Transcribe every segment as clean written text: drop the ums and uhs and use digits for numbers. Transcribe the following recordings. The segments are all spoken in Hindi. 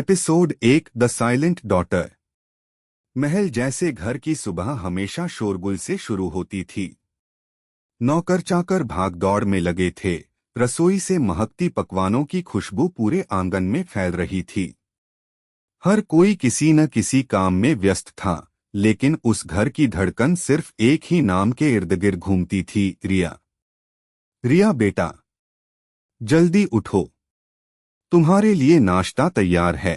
Episode 1 the silent daughter. महल जैसे घर की सुबह हमेशा शोरगुल से शुरू होती थी। नौकर चाकर भागदौड़ में लगे थे। रसोई से महकती पकवानों की खुशबू पूरे आंगन में फैल रही थी। हर कोई किसी न किसी काम में व्यस्त था, लेकिन उस घर की धड़कन सिर्फ एक ही नाम के इर्द गिर्द घूमती थी, रिया। रिया बेटा, जल्दी उठो, तुम्हारे लिए नाश्ता तैयार है।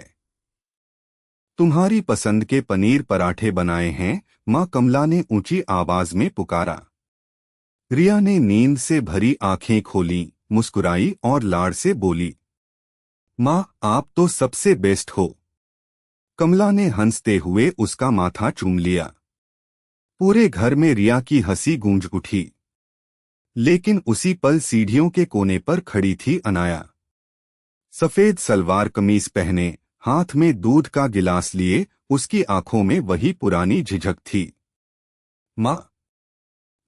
तुम्हारी पसंद के पनीर पराठे बनाए हैं, माँ कमला ने ऊंची आवाज में पुकारा। रिया ने नींद से भरी आंखें खोलीं, मुस्कुराई और लाड़ से बोली, माँ आप तो सबसे बेस्ट हो। कमला ने हंसते हुए उसका माथा चूम लिया। पूरे घर में रिया की हंसी गूंज उठी। लेकिन उसी पल सीढ़ियों के कोने पर खड़ी थी अनाया। सफेद सलवार कमीज पहने, हाथ में दूध का गिलास लिए, उसकी आंखों में वही पुरानी झिझक थी। माँ,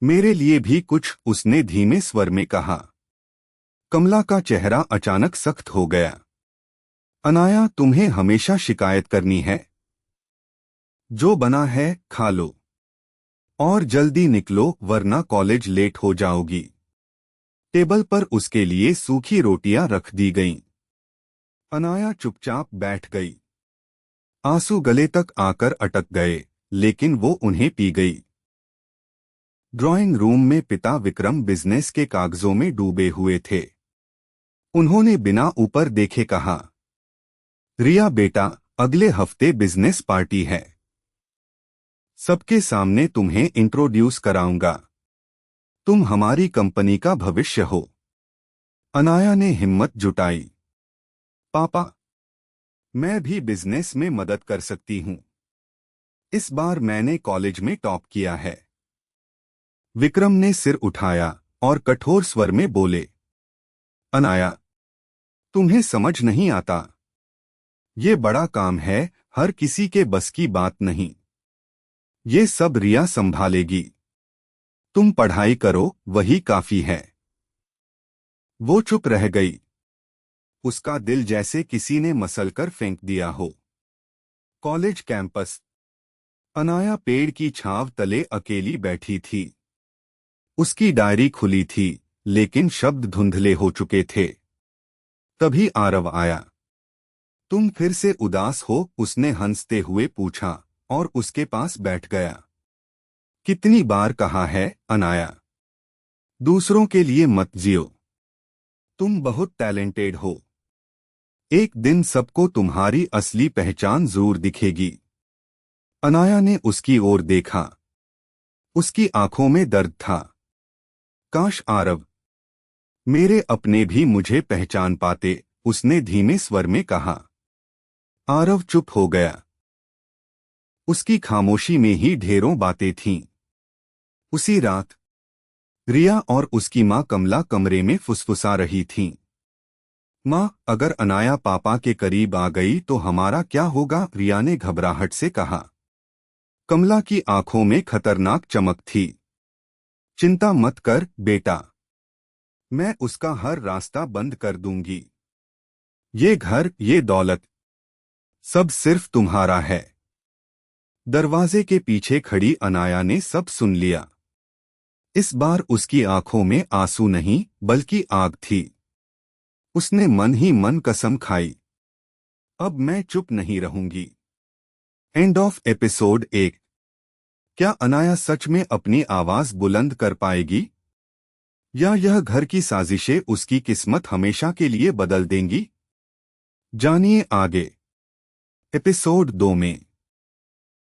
मेरे लिए भी कुछ, उसने धीमे स्वर में कहा। कमला का चेहरा अचानक सख्त हो गया। अनाया, तुम्हें हमेशा शिकायत करनी है। जो बना है खा लो और जल्दी निकलो, वरना कॉलेज लेट हो जाओगी। टेबल पर उसके लिए सूखी रोटियां रख दी गईं। अनाया चुपचाप बैठ गई। आंसू गले तक आकर अटक गए, लेकिन वो उन्हें पी गई। ड्राइंग रूम में पिता विक्रम बिजनेस के कागजों में डूबे हुए थे। उन्होंने बिना ऊपर देखे कहा, रिया बेटा, अगले हफ्ते बिजनेस पार्टी है। सबके सामने तुम्हें इंट्रोड्यूस कराऊंगा। तुम हमारी कंपनी का भविष्य हो। अनाया ने हिम्मत जुटाई। पापा, मैं भी बिजनेस में मदद कर सकती हूँ। इस बार मैंने कॉलेज में टॉप किया है। विक्रम ने सिर उठाया और कठोर स्वर में बोले, अनाया, तुम्हें समझ नहीं आता। ये बड़ा काम है, हर किसी के बस की बात नहीं। ये सब रिया संभालेगी। तुम पढ़ाई करो, वही काफी है। वो चुप रह गई। उसका दिल जैसे किसी ने मसलकर फेंक दिया हो। College campus. अनाया पेड़ की छांव तले अकेली बैठी थी। उसकी डायरी खुली थी, लेकिन शब्द धुंधले हो चुके थे। तभी आरव आया। तुम फिर से उदास हो, उसने हंसते हुए पूछा और उसके पास बैठ गया। कितनी बार कहा है अनाया, दूसरों के लिए मत जियो। तुम बहुत टैलेंटेड हो। एक दिन सबको तुम्हारी असली पहचान जरूर दिखेगी। अनाया ने उसकी ओर देखा। उसकी आंखों में दर्द था। काश आरव, मेरे अपने भी मुझे पहचान पाते, उसने धीमे स्वर में कहा। आरव चुप हो गया। उसकी खामोशी में ही ढेरों बातें थीं। उसी रात रिया और उसकी माँ कमला कमरे में फुसफुसा रही थीं। माँ, अगर अनाया पापा के करीब आ गई तो हमारा क्या होगा, रिया ने घबराहट से कहा। कमला की आंखों में खतरनाक चमक थी। चिंता मत कर बेटा, मैं उसका हर रास्ता बंद कर दूंगी। ये घर, ये दौलत, सब सिर्फ तुम्हारा है। दरवाजे के पीछे खड़ी अनाया ने सब सुन लिया। इस बार उसकी आंखों में आंसू नहीं, बल्कि आग थी। उसने मन ही मन कसम खाई, अब मैं चुप नहीं रहूंगी। End of episode 1। क्या अनाया सच में अपनी आवाज बुलंद कर पाएगी, या यह घर की साजिशें उसकी किस्मत हमेशा के लिए बदल देंगी? जानिए आगे एपिसोड 2 में।